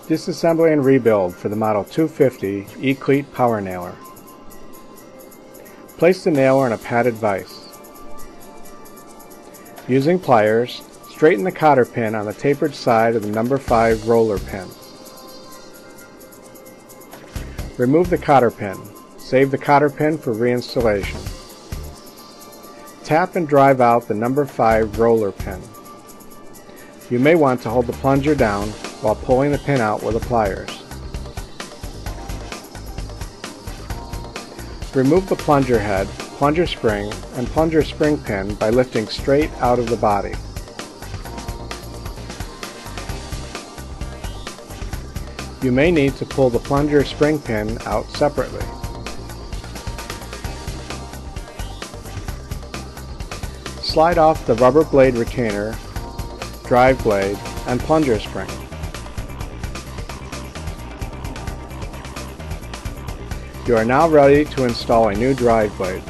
Disassembly and Rebuild for the Model 250 E-Cleat Powernailer. Place the nailer in a padded vise. Using pliers, straighten the cotter pin on the tapered side of the number 5 roller pin. Remove the cotter pin. Save the cotter pin for reinstallation. Tap and drive out the number 5 roller pin. You may want to hold the plunger down while pulling the pin out with the pliers. Remove the plunger head, plunger spring, and plunger spring pin by lifting straight out of the body. You may need to pull the plunger spring pin out separately. Slide off the rubber blade retainer, drive blade, and plunger spring. You are now ready to install a new drive blade.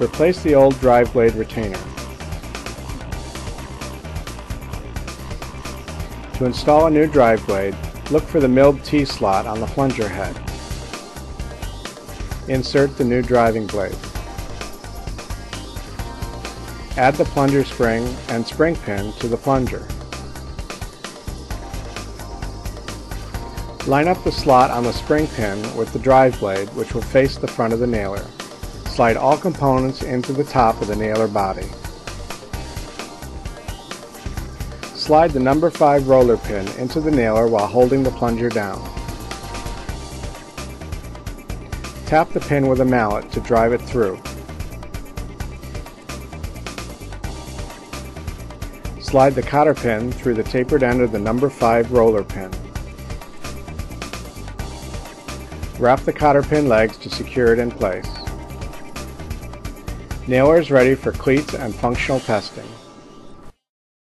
Replace the old drive blade retainer. To install a new drive blade, look for the milled T-slot on the plunger head. Insert the new driving blade. Add the plunger spring and spring pin to the plunger. Line up the slot on the spring pin with the drive blade, which will face the front of the nailer. Slide all components into the top of the nailer body. Slide the number 5 roller pin into the nailer while holding the plunger down. Tap the pin with a mallet to drive it through. Slide the cotter pin through the tapered end of the number 5 roller pin. Wrap the cotter pin legs to secure it in place. Nailer is ready for cleats and functional testing.